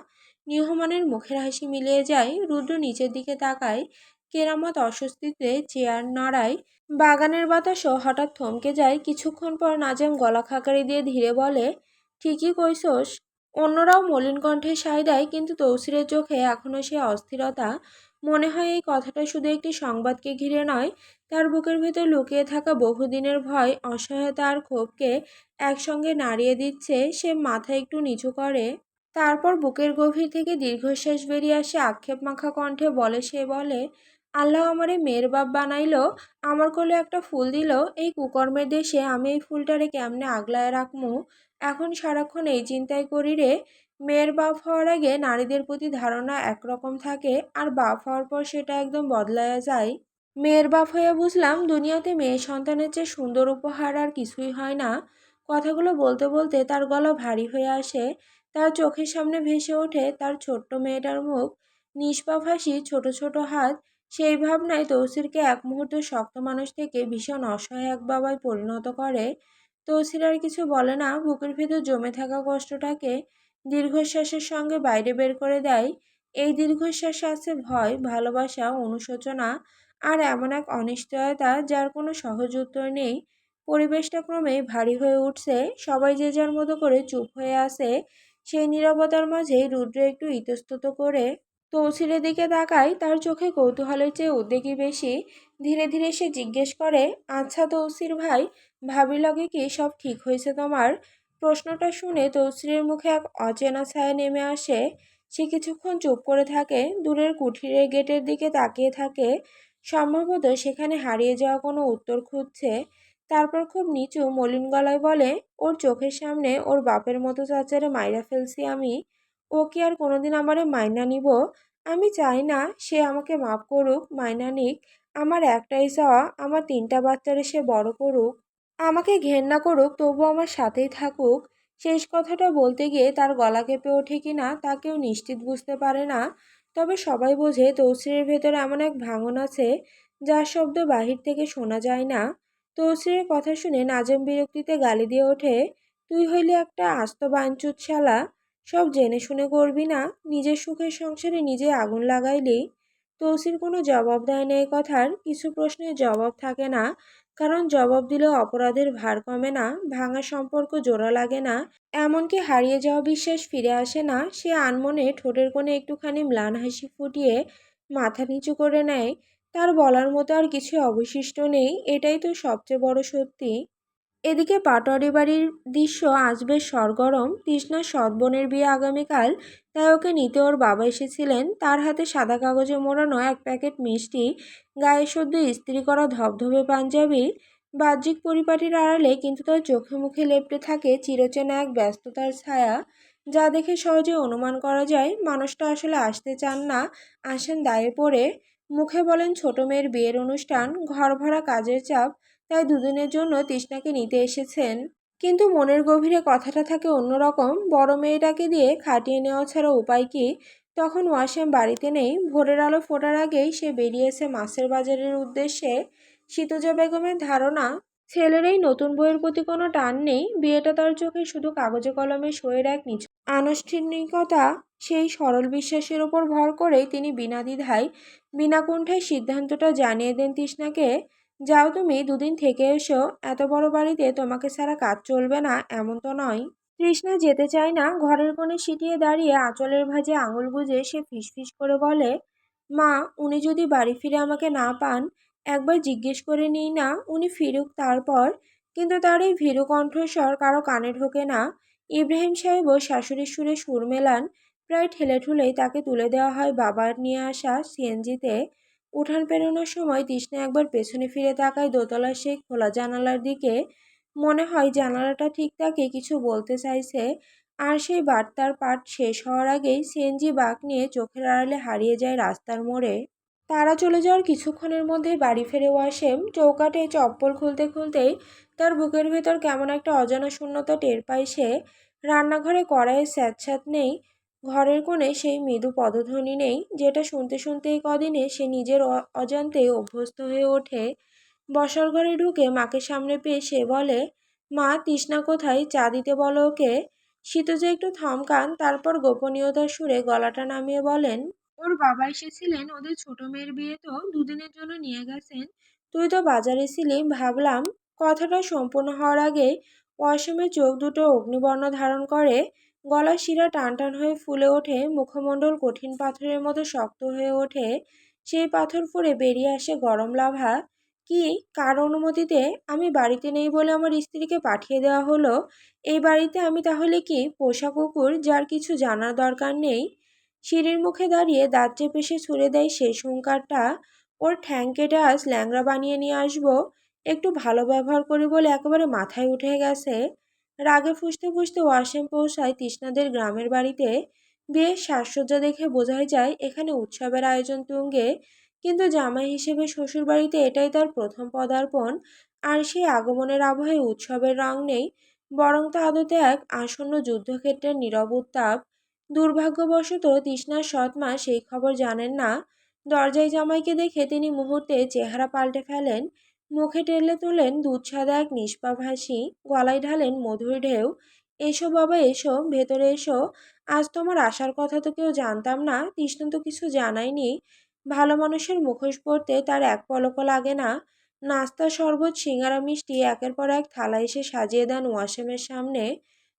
নিহমানের মুখের হাসি মিলিয়ে যায়, রুদ্র নিচের দিকে তাকায়, কেরামত অস্বস্তিতে চেয়ার নড়ায়। বাগানের বাতাসও হঠাৎ থমকে যায়। কিছুক্ষণ পর নাজেম গলা খাকারি দিয়ে ধীরে বলে, ঠিকই কইসোস। অন্যরাও মলিন কণ্ঠে সায় দেয়, কিন্তু তৌসিরের চোখে এখনও সে অস্থিরতা। মনে হয় এই কথাটা শুধু একটি সংবাদকে ঘিরে নয়, তার বুকের ভেতর লুকিয়ে থাকা বহুদিনের ভয়, অসহায়তা আর ক্ষোভকে একসঙ্গে নাড়িয়ে দিচ্ছে। সে মাথা একটু নিচু করে, তারপর বুকের গভীর থেকে দীর্ঘশ্বাস বেরিয়ে আসে, আক্ষেপ মাখা কণ্ঠে বলে, সে বলে, আল্লাহ আমারে মেয়ের বাপ বানাইলো, আমার কোলে একটা ফুল দিল, এই কুকর্মের দেশে আমি এই ফুলটারে কেমনে আগলায় রাখমু। এখন সারাক্ষণ এই চিন্তাই করি রে। মেয়ের বাপ হওয়ার আগে নারীদের প্রতি ধারণা একরকম থাকে, আর বাপ হওয়ার পর সেটা একদম বদলায়া যায়। মেয়ের বাপ হইয়া বুঝলাম দুনিয়াতে মেয়ে সন্তানের চেয়ে সুন্দর উপহার আর কিছুই হয় না। কথাগুলো বলতে বলতে তার গলা ভারী হয়ে আসে। তার চোখের সামনে ভেসে ওঠে তার ছোট্ট মেয়েটার মুখ, নিষ্পাপ হাসি, ছোট ছোট হাত। সেই ভাবনায় তৌসিরকে এক মুহূর্ত শক্ত মানুষ থেকে ভীষণ অসহায় এক বাবায় পরিণত করে। তৌসির আর কিছু বলে না, বুকের ভেতর জমে থাকা কষ্টটাকে দীর্ঘশ্বাসের সঙ্গে বাইরে বের করে দেয়। এই দীর্ঘশ্বাসে আছে ভয়, ভালোবাসা, অনুশোচনা আর এমন এক অনিশ্চয়তা যার কোনো সহজ উত্তর নেই। পরিবেশটা ক্রমেই ভারী হয়ে উঠছে, সবাই যে যার মতো করে চুপ হয়ে আছে। সেই নীরবতার মাঝেই রুদ্র একটু ইতস্তত করে তৌসিরের দিকে তাকায়, তার চোখে কৌতূহলের চেয়ে উদ্বেগই বেশি। ধীরে ধীরে সে জিজ্ঞেস করে, আচ্ছা তৌসির ভাই, ভাবির লগে কি সব ঠিক হয়েছে তোমার? প্রশ্নটা শুনে তৌসিরের মুখে এক অচেনা ছায়া নেমে আসে। সে কিছুক্ষণ চুপ করে থাকে, দূরের কুঠিরের গেটের দিকে তাকিয়ে থাকে, সম্ভবত সেখানে হারিয়ে যাওয়া কোনো উত্তর খুঁজছে। তারপর খুব নিচু মলিন গলায় বলে, ওর চোখের সামনে ওর বাপের মতো চাচারে মাইরা ফেলছি আমি। ও কি আর কোনোদিন আমারে মাইনা নিব? আমি চাই না সে আমাকে মাফ করুক, মাইনা নিক। আমার একটাই চাওয়া, আমার 3টা বাচ্চারে সে বড় করুক, আমাকে ঘেন্না করুক, তবু আমার সাথেই থাকুক। শেষ কথাটা বলতে গিয়ে তার গলা কেঁপে ওঠে কিনা তা কেউ নিশ্চিত বুঝতে পারে না। তবে সবাই বোঝে তৌসিরের ভেতরে এমন এক ভাঙন আছে যার শব্দ বাহির থেকে শোনা যায় না। তৌসিরের কথা শুনে নাজেম বিরক্তিতে গালি দিয়ে ওঠে, তুই হইলি একটা আস্ত বাঞ্চুত শালা, সব জেনে শুনে করবি না, নিজের সুখের সংসারে নিজে আগুন লাগাইলি। তৌসির কোনো জবাব দেয় না, এ কথার কিছু প্রশ্নের জবাব থাকে না, কারণ জবাব দিলেও অপরাধের ভার কমে না, ভাঙা সম্পর্ক জোড়া লাগে না, এমনকি হারিয়ে যাওয়া বিশ্বাস ফিরে আসে না। সে আনমনে ঠোঁটের কোণে একটুখানি ম্লান হাসি ফুটিয়ে মাথা নিচু করে নেয়। তার বলার মতো আর কিছু অবশিষ্ট নেই, এটাই তো সবচেয়ে বড় সত্যি। এদিকে পাটোয়ারি বাড়ির দৃশ্য আজ বেশ সরগরম। তৃষ্ণার সৎ বোনের বিয়ে আগামীকাল, তাই ওকে নিতে ওর বাবা এসেছিলেন। তার হাতে সাদা কাগজে মোড়ানো এক প্যাকেট মিষ্টি, গায়ে সদ্য ইস্ত্রি করা ধবধবে পাঞ্জাবি। বাহ্যিক পরিপাটির আড়ালে কিন্তু তার চোখে মুখে লেপ্টে থাকে চিরচেনা এক ব্যস্ততার ছায়া, যা দেখে সহজে অনুমান করা যায় মানুষটা আসলে আসতে চান না, আসেন দায়ে পড়ে। মুখে বলেন ছোট মেয়ের বিয়ের অনুষ্ঠান, ঘর ভরা কাজের চাপ, তাই দুদিনের জন্য তৃষ্ণাকে নিতে এসেছেন। কিন্তু মনের গভীরে কথাটা থাকে অন্যরকম, বড় মেয়েটাকে দিয়ে খাটিয়ে নেওয়া ছাড়া উপায় কি? তখন ওয়াসিম বাড়িতে নেই, ভোরের আলো ফোটার আগেই সে বেরিয়েছে মাছের বাজারের উদ্দেশ্যে। শীতজা বেগমের ধারণা, ছেলের এই নতুন বইয়ের প্রতি কোনো টান নেই, বিয়েটা তার চোখে শুধু কাগজে কলমে সইয়ের এক নিছক আনুষ্ঠানিকতা। সেই সরল বিশ্বাসের ওপর ভর করেই তিনি বিনা দ্বিধায়, বিনা কুণ্ঠায় সিদ্ধান্তটা জানিয়ে দেন তৃষ্ণাকে। যাও তুমি, দুদিন থেকে এসো, এত বড় বাড়িতে তোমাকে ছাড়া কাজ চলবে না এমন তো নয়। তৃষ্ণা যেতে চায় না, ঘরের কোণে সিটিয়ে দাঁড়িয়ে আঁচলের ভাঁজে আঙুল গুজে সে ফিসফিস করে বলে, মা, উনি যদি বাড়ি ফিরে আমাকে না পান, একবার জিজ্ঞেস করে নিই না, উনি ফিরুক তারপর। কিন্তু তার এই ভীরু কণ্ঠস্বর কারো কানে ঢোকে না। ইব্রাহিম সাহেবও শাশুড়ির সুরে সুর মেলান। প্রায় ঠেলে ঠুলেই তাকে তুলে দেওয়া হয় বাবার নিয়ে আসা সিএনজিতে। উঠান পেরোনোর সময় তৃষ্ণা একবার পেছনে ফিরে তাকায় দোতলার সেই খোলা জানালার দিকে। মনে হয় জানালাটা ঠিক তাকে কিছু বলতে চাইছে। আর সেই বার্তার পাঠ শেষ হওয়ার আগেই সিএনজি বাঁক নিয়ে চোখের আড়ালে হারিয়ে যায় রাস্তার মোড়ে। তারা চলে যাওয়ার কিছুক্ষণের মধ্যেই বাড়ি ফিরে ওয়াসেম। চৌকাঠে চপ্পল খুলতে খুলতেই তার বুকের ভেতর কেমন একটা অজানা শূন্যতা টের পায় সে। রান্নাঘরে কড়াইয়ের স্যাঁতস্যাঁত নেই, ঘরের কোণে সেই মৃদু পদধ্বনি নেই, যেটা শুনতে শুনতে এই কদিনে সে নিজের অজান্তেই অভ্যস্ত হয়ে ওঠে। বসার ঘরে ঢুকে মাকে সামনে পেয়ে সে বলে, মা, তৃষ্ণা কোথায়? চা দিতে বলো ওকে। শীতজা একটু থমকান, তারপর গোপনীয়তার সুরে গলাটা নামিয়ে বলেন, ওর বাবা এসেছিলেন, ওদের ছোট মেয়ের বিয়ে তো দুদিনের জন্য নিয়ে গেছেন। তুই তো বাজারে ছিলি, ভাবলাম। কথাটা সম্পূর্ণ হওয়ার আগে অসীমের চোখ দুটো অগ্নিবর্ণ ধারণ করে, গলার শিরা টান টান হয়ে ফুলে ওঠে, মুখমণ্ডল কঠিন পাথরের মতো শক্ত হয়ে ওঠে, সেই পাথর ফুঁড়ে বেরিয়ে আসে গরম লাভা। কি, কার অনুমতিতে? আমি বাড়িতে নেই বলে আমার স্ত্রীকে পাঠিয়ে দেওয়া হলো। এই বাড়িতে আমি তাহলে কি পোষা কুকুর, যার কিছু জানার দরকার নেই? সিঁড়ির মুখে দাঁড়িয়ে দাঁত চেপে সে ছুড়ে দেয় শেষ হুঙ্কারটা। ওর ঠ্যাং কেটে আজ ল্যাংড়া বানিয়ে নিয়ে আসবো। একটু ভালো ব্যবহার করি বলে একেবারে মাথায় উঠে গেছে। রাগে ফুঁসতে ফুঁসতে ওয়াসিম পৌঁছায় তৃষ্ণাদের গ্রামের বাড়িতে। বিয়ের সাজসজ্জা দেখে বোঝাই যায় এখানে উৎসবের আয়োজন তুঙ্গে। কিন্তু জামাই হিসেবে শ্বশুর বাড়িতে এটাই তার প্রথম পদার্পণ। আর সেই আগমনের আবহে উৎসবের রং নেই, বরং তা আদতে এক আসন্ন যুদ্ধক্ষেত্রের নীরব উত্তাপ। দুর্ভাগ্যবশত তৃষ্ণার সৎ মা সেই খবর জানেন না। দরজায় জামাইকে দেখে তিনি মুহূর্তে চেহারা পাল্টে ফেলেন। মুখে টেলে তোলেন দুধসাদা এক নিষ্পাপ হাসি, গলায় ঢালেন মধুর ঢেউ। এসো বাবা এসো, ভেতরে এসো। আজ তোমার আসার কথা তো কেউ জানতাম না, তৃষ্ণা তো কিছু জানায়নি। ভালো মানুষের মুখোশ পরতে তার এক পলকও লাগে না। নাস্তা, শরবত, সিঙ্গারা, মিষ্টি একের পর এক থালা এসে সাজিয়ে দেন ওয়াসিমের সামনে।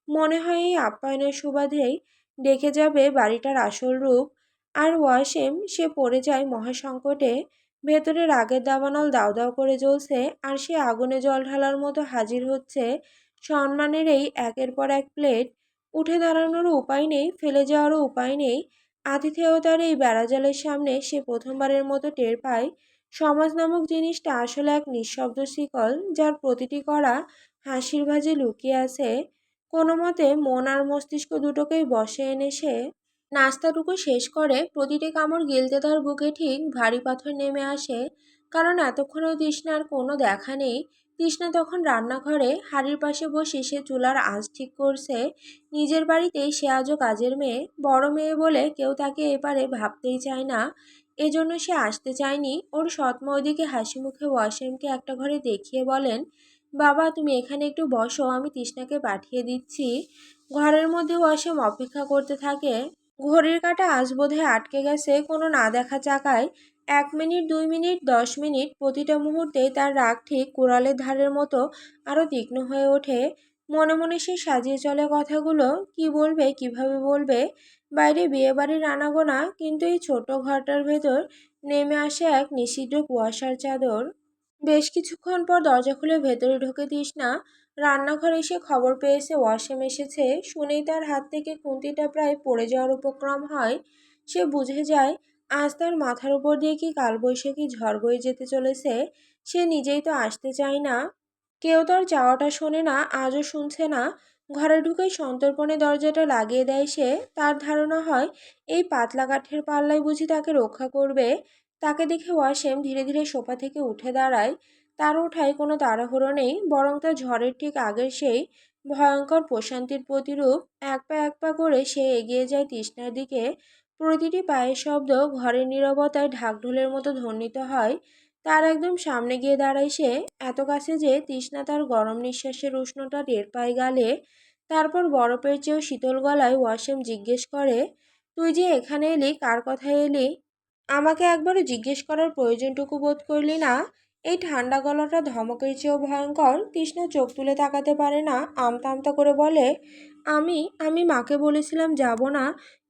মনে হয় এই আপ্যায়নের সুবাদেই ডেকে যাবে বাড়িটার আসল রূপ। আর ওয়াসিম সে পড়ে যায় মহাসংকটে। ভেতরে রাগের দাবানল দাউ দাউ করে জ্বলছে, আর সে আগুনে জল ঢালার মতো হাজির হচ্ছে সম্মানের এই একের পর এক প্লেট। উঠে দাঁড়ানোরও উপায় নেই, ফেলে যাওয়ারও উপায় নেই। আতিথেয়তার এই বেড়াজালের সামনে সে প্রথমবারের মতো টের পায় সমাজ নামক জিনিসটা আসলে এক নিঃশব্দ শিকল, যার প্রতিটি কড়া হাসির ভাঁজে লুকিয়ে আছে। কোনো মতে মন আর মস্তিষ্ক দুটোকেই বশে এনে সে নাস্তাটুকু শেষ করে। প্রতিটি কামড় গিলতে তার বুকে ঠিক ভারী পাথর নেমে আসে, কারণ এতক্ষণেও তৃষ্ণার কোনো দেখা নেই। তৃষ্ণা তখন রান্নাঘরে হাঁড়ির পাশে বসে সে চুলার আঁচ ঠিক করছে। নিজের বাড়িতেই সে আজও কাজের মেয়ে, বড় মেয়ে বলে কেউ তাকে এপারে ভাবতেই চায় না। এজন্য সে আসতে চায়নি। ওর সৎমা ওইদিকে হাসি মুখে ওয়াসিমকে একটা ঘরে দেখিয়ে বলেন, বাবা তুমি এখানে একটু বসো, আমি তৃষ্ণাকে পাঠিয়ে দিচ্ছি। ঘরের মধ্যে ওয়াসিম অপেক্ষা করতে থাকে। ঘড়ির কাঁটা আজ বোধহয় আটকে গেছে কোনো না দেখা চাকায়। 1 মিনিট, 2 মিনিট, 10 মিনিট, প্রতিটা মুহূর্তে তার রাগ ঠিক কুড়ালের ধারের মতো আরও তীক্ষ্ণ হয়ে ওঠে। মনে মনে সে সাজিয়ে চলে কথাগুলো, কি বলবে কিভাবে বলবে। বাইরে বিয়েবাড়ির আনাগোনা, কিন্তু এই ছোট ঘরটার ভেতর নেমে আসে এক নিষিদ্ধ কুয়াশার চাদর। বেশ কিছুক্ষণ পর দরজা খুলে ভেতরে ঢোকে তৃষ্ণা। রান্নাঘরে এসে খবর পেয়েছে ওয়াসিম এসেছে, শুনেই তার হাত থেকে খুন্তিটা প্রায় পড়ে যাওয়ার উপক্রম হয়। সে বুঝে যায় আজ তার মাথার উপর দিয়ে কি কালবৈশাখী ঝড় বয়ে যেতে চলেছে। সে নিজেই তো আসতে চায় না, কেউ তার চাওয়াটা শোনে না, আজও শুনছে না। ঘরে ঢুকেই সন্তর্পণে দরজাটা লাগিয়ে দেয় সে। তার ধারণা হয় এই পাতলা কাঠের পাল্লাই বুঝি তাকে রক্ষা করবে। তাকে দেখে ওয়াসিম ধীরে ধীরে সোফা থেকে উঠে দাঁড়ায়। তার ওঠায় কোনো তাড়াহুড়ো নেই, বরং তার ঝড়ের ঠিক আগের সেই ভয়ঙ্কর প্রশান্তির প্রতিরূপ। এক পা করে সে এগিয়ে যায় তৃষ্ণার দিকে। প্রতিটি পায়ের শব্দ ঘরের নীরবতায় ঢাকঢোলের মতো ধ্বনিত হয়। তার একদম সামনে গিয়ে দাঁড়ায় সে, এত কাছে যে তৃষ্ণা তার গরম নিঃশ্বাসের উষ্ণতা টের পায় গালে। তারপর বরফের চেয়েও শীতল গলায় ওয়াসিম জিজ্ঞেস করে, তুই যে এখানে এলি কার কথায় এলি? আমাকে একবারও জিজ্ঞেস করার প্রয়োজনটুকু বোধ করলি না? এই ঠান্ডা গলাটা ধমকের চেয়েও ভয়ঙ্কর। তৃষ্ণা চোখ তুলে তাকাতে পারে না, আমতা আমতা করে বলে, আমি আমি মাকে বলেছিলাম যাব না,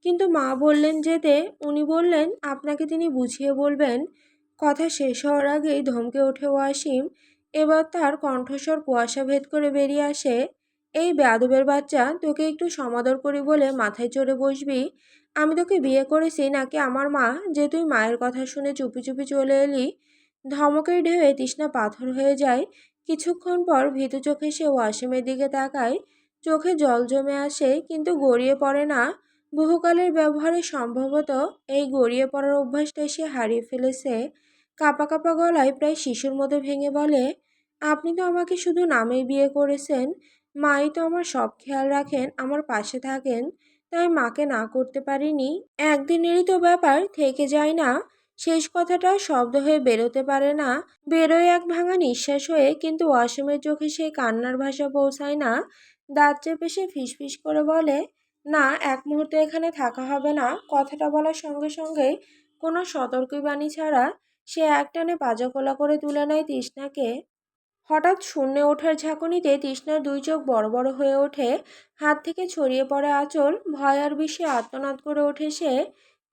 কিন্তু মা বললেন যেতে। উনি বললেন আপনাকে তিনি বুঝিয়ে বলবেন। কথা শেষ হওয়ার আগেই ধমকে ওঠে ওয়াসিম। এবার তার কণ্ঠস্বর কুয়াশা ভেদ করে বেরিয়ে আসে, এই বেয়াদবের বাচ্চা, তোকে একটু সমাদর করি বলে মাথায় চড়ে বসবি? আমি তোকে বিয়ে করেছি নাকি আমার মা, যে তুই মায়ের কথা শুনে চুপি চুপি চলে এলি? ধমকের ঢেউয়ে তৃষ্ণা পাথর হয়ে যায়। কিছুক্ষণ পর ভীতু চোখে সে ওয়াসিমের দিকে তাকায়। চোখে জল জমে আসে, কিন্তু গড়িয়ে পড়ে না। বহুকালের ব্যবহারে সম্ভবত এই গড়িয়ে পড়ার অভ্যাসটাই সে হারিয়ে ফেলেছে। কাঁপা কাঁপা গলায় প্রায় শিশুর মতো ভেঙে বলে, আপনি তো আমাকে শুধু নামেই বিয়ে করেছেন। মাই তো আমার সব খেয়াল রাখেন, আমার পাশে থাকেন। তাই মাকে না করতে পারিনি। একদিনেরই তো ব্যাপার, থেকে যায় না? শেষ কথাটা শব্দ হয়ে বেরোতে পারে না, বেরোয় এক ভাঙা নিঃশ্বাস হয়ে। কিন্তু ওয়াসিমের চোখে সেই কান্নার ভাষা পৌঁছায় না। দাঁত চেপে সে ফিসফিস করে বলে, না, এক মুহূর্ত এখানে থাকা হবে না। কথাটা বলার সঙ্গে সঙ্গেই কোনো সতর্কী বাণী ছাড়া সে একটানে পাজা খোলা করে তুলে নেয় তৃষ্ণাকে। হঠাৎ শূন্যে ওঠার ঝাঁকুনিতে তৃষ্ণার দুই চোখ বড় বড় হয়ে ওঠে। হাত থেকে ছড়িয়ে পড়ে আঁচল। ভয় আর বিষে আর্তনাদ করে ওঠে সে,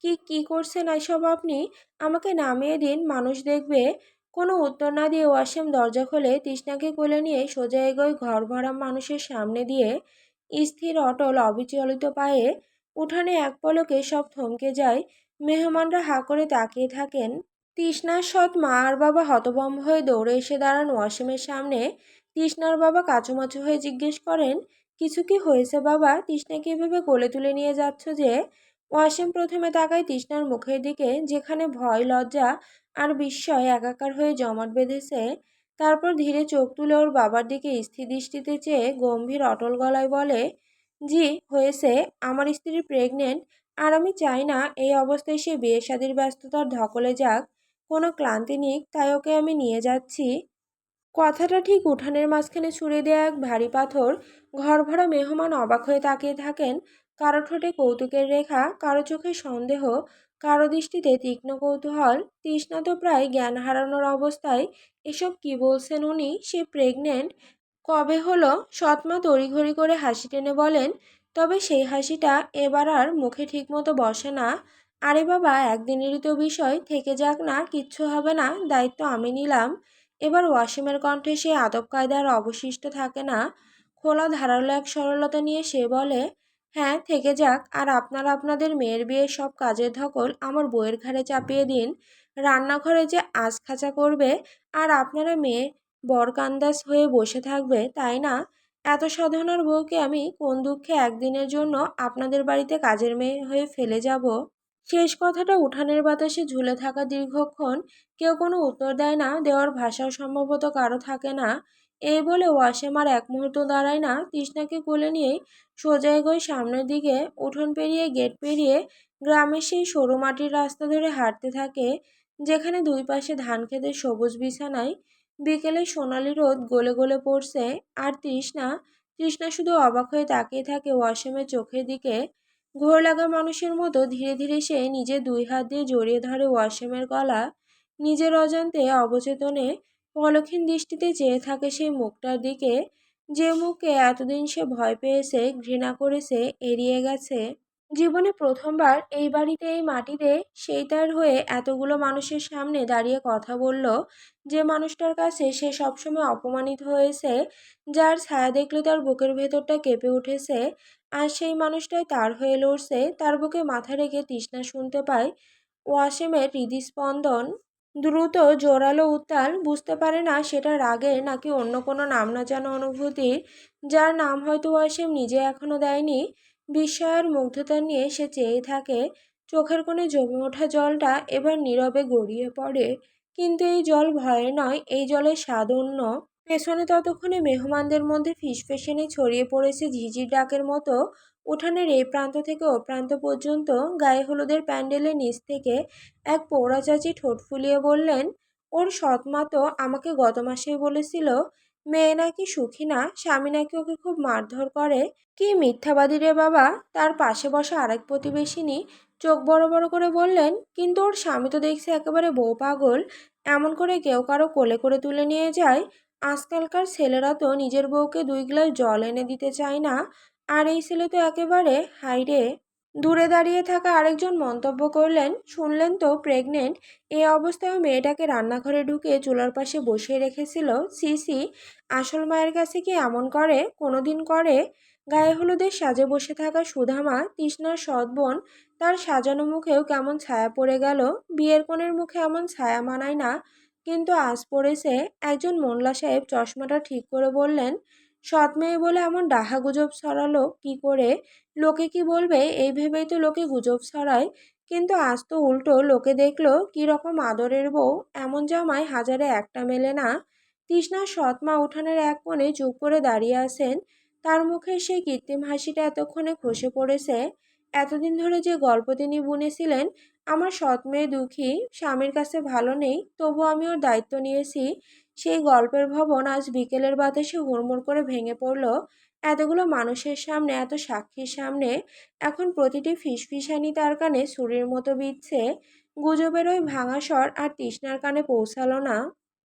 কি কি করছেন এসব আপনি? আমাকে নামিয়ে দিন, মানুষ দেখবে। কোনো উত্তর না দিয়ে ওয়াসিম দরজা খোলে। তৃষ্ণাকে কোলে নিয়ে সোজা এগোয় ঘর ভরা মানুষের সামনে দিয়ে। স্থির অটল অবিচলিত পায়ে। উঠানে এক পলকে সব থমকে যায়। মেহমানরা হাঁ করে তাকিয়ে থাকেন। তৃষ্ণার সৎ মা আর বাবা হতভম্ব হয়ে দৌড়ে এসে দাঁড়ান ওয়াসিমের সামনে। তৃষ্ণার বাবা কাচুমাচু হয়ে জিজ্ঞেস করেন, কিছু কি হয়েছে বাবা? তৃষ্ণাকে এভাবে কোলে তুলে নিয়ে যাচ্ছ যে? ওয়াসিম প্রথমে তাকায় তৃষ্ণার মুখের দিকে, যেখানে ভয়, লজ্জা আর বিস্ময় একাকার হয়ে জমাট বেঁধেছে। তারপর ধীরে চোখ তুলে ওর বাবার দিকে স্থির দৃষ্টিতে চেয়ে গম্ভীর অটল গলায় বলে, জি হয়েছে। আমার স্ত্রী প্রেগনেন্ট, আর আমি চাই না এই অবস্থায় সে বিয়ে শাদির ব্যস্ততার ধকলে যাক, কোনো ক্লান্তি নিক, তাই ওকে আমি নিয়ে যাচ্ছি। কথাটা ঠিক উঠানের মাঝখানে ছুঁড়ে দেয়া এক ভারী পাথর। ঘরভরা মেহমান অবাক হয়ে তাকিয়ে থাকেন। কারো ঠোঁটে কৌতুকের রেখা, কারো চোখে সন্দেহ, কারো দৃষ্টিতে তীক্ষ্ণ কৌতূহল। তৃষ্ণা তো প্রায় জ্ঞান হারানোর অবস্থায়। এসব কি বলছেন উনি? সে প্রেগনেন্ট? কবে হলো? সৎমা তড়িঘড়ি করে হাসি টেনে বলেন, তবে সেই হাসিটা এবার আর মুখে ঠিকমতো বসে না। আরে বাবা, একদিনেরই তো বিষয়, থেকে যাক না, কিচ্ছু হবে না, দায়িত্ব আমি নিলাম। এবার ওয়াসিমের কণ্ঠে সে আদব কায়দার অবশিষ্ট থাকে না। খোলা ধারালো এক সরলতা নিয়ে সে বলে, হ্যাঁ থেকে যাক, আর আপনারা আপনাদের মেয়ের বিয়ের সব কাজের ধকল আমার বউয়ের ঘাড়ে চাপিয়ে দিন। রান্নাঘরে যে আজ খাঁচা করবে, আর আপনারা মেয়ে বরকান্দাজ হয়ে বসে থাকবে, তাই না? এত সাধনার বউকে আমি কোন দুঃখে একদিনের জন্য আপনাদের বাড়িতে কাজের মেয়ে হয়ে ফেলে যাব? শেষ কথাটা উঠানের বাতাসে ঝুলে থাকা দীর্ঘক্ষণ। কেউ কোনো উত্তর দেয় না, দেওয়ার ভাষাও সম্ভবত কারো থাকে না। এই বলে ওয়াসিম আর এক মুহূর্ত দাঁড়ায় না। তৃষ্ণাকে কোলে নিয়ে সোজা এগোয় সামনের দিকে। উঠোন পেরিয়ে, গেট পেরিয়ে গ্রামের সেই সরু মাটির রাস্তা ধরে হাঁটতে থাকে, যেখানে দুই পাশে ধান ক্ষেতের সবুজ বিছানায় বিকেলে সোনালি রোদ গলে গলে পড়ছে। আর তৃষ্ণা তৃষ্ণা শুধু অবাক হয়ে তাকিয়ে থাকে ওয়াসিমের চোখের দিকে। ঘোর লাগা মানুষের মতো ধীরে ধীরে সে নিজের দুই হাত দিয়ে জড়িয়ে ধরে ওয়াসিমের গলা। নিজের অজান্তে, অবচেতনে পলক্ষীন দৃষ্টিতে চেয়ে থাকে সেই মুখটার দিকে, যে মুখকে এতদিন সে ভয় পেয়েছে, ঘৃণা করেছে, এড়িয়ে গেছে। জীবনে প্রথমবার এই বাড়িতে, এই মাটিতে সেই তার হয়ে এতগুলো মানুষের সামনে দাঁড়িয়ে কথা বলল। যে মানুষটার কাছে সে সবসময় অপমানিত হয়েছে, যার ছায়া দেখলে তার বুকের ভেতরটা কেঁপে উঠেছে, আর সেই মানুষটাই তার হয়ে লড়ছে। তার বুকে মাথা রেখে তৃষ্ণা শুনতে পায় ওয়াসিমের হৃদস্পন্দন, দ্রুত, জোরালো, উত্তাল। বুঝতে পারে না সেটা রাগের নাকি অন্য কোনো নাম না জানা অনুভূতির, যার নাম হয়তো ওয়াসিম নিজে এখনো দেয়নি। বিস্ময়ের মুগ্ধতা নিয়ে সে চেয়ে থাকে। চোখের কোণে জমে ওঠা জলটা এবার নীরবে গড়িয়ে পড়ে। কিন্তু এই জল ভয়ের নয়, এই জলের স্বাদ অন্য। পেছনে ততক্ষণে মেহমানদের মধ্যে ফিসফিসানি ছড়িয়ে পড়েছে ঝিঝির ডাকের মতো। উঠানের এই প্রান্ত থেকে ও প্রান্ত পর্যন্ত গায়ে হলুদের প্যান্ডেলের নিচ থেকে এক পৌরা চাচি ঠোঁট ফুলিয়ে বললেন, ওর সৎমা তো আমাকে গত মাসেই বলেছিল মেয়ে নাকি সুখী না, স্বামী নাকি ওকে খুব মারধর করে। কি মিথ্যাবাদী রে বাবা! তার পাশে বসা আরেক প্রতিবেশিনী চোখ বড় বড় করে বললেন, কিন্তু ওর স্বামী তো দেখছে একেবারে বউ পাগল, এমন করে কেউ কারো কোলে করে তুলে নিয়ে যায়। আজকালকার ছেলেরা তো নিজের বউকে 2 গ্লাস জল এনে দিতে চায় না, আর এই ছেলে তো একেবারে, হাইরে। দূরে দাঁড়িয়ে থাকা আরেকজন মন্তব্য করলেন, শুনলেন তো প্রেগনেন্ট, এই অবস্থায় মেয়েটাকে রান্নাঘরে ঢুকে চুলার পাশে বসিয়ে রেখেছিল। সি সি, আসল মায়ের কাছে কি এমন করে? কোনোদিন করে? গায়ে হলুদের সাজে বসে থাকা সুধামা, তৃষ্ণার সৎ বোন, তার সাজানো মুখেও কেমন ছায়া পড়ে গেল। বিয়ের কনের মুখে এমন ছায়া মানায় না, কিন্তু আজ পড়েছে। একজন মোল্লা সাহেব চশমাটা ঠিক করে বললেন, সৎ মেয়ে বলে এমন ডাহা গুজব ছড়ালো কি করে? লোকে কি বলবে এই ভেবেই তো লোকে গুজব ছড়ায়। কিন্তু আজ তো উল্টো, লোকে দেখলো কি রকম আদরের বউ, এমন জামাই হাজারে একটা মেলে না। তৃষ্ণার সৎ মা উঠানের এক কোণে চুপ করে দাঁড়িয়ে আছেন। তার মুখের সেই কৃত্রিম হাসিটা এতক্ষণে খসে পড়েছে। এতদিন ধরে যে গল্প তিনি বুনেছিলেন, আমার সৎ মেয়ে দুঃখী, স্বামীর কাছে ভালো নেই, তবু আমি ওর দায়িত্ব নিয়েছি, সেই গল্পের ভবন আজ বিকেলের বাতাসে হুড়মুড় করে ভেঙে পড়ল। এতগুলো মানুষের সামনে, এত সাক্ষীর সামনে এখন প্রতিটি ফিসফিসানি তার কানে ছুরির মতো বিঁধছে। গুজবের ওই ভাঙা স্বর আর তৃষ্ণার কানে পৌঁছালো না।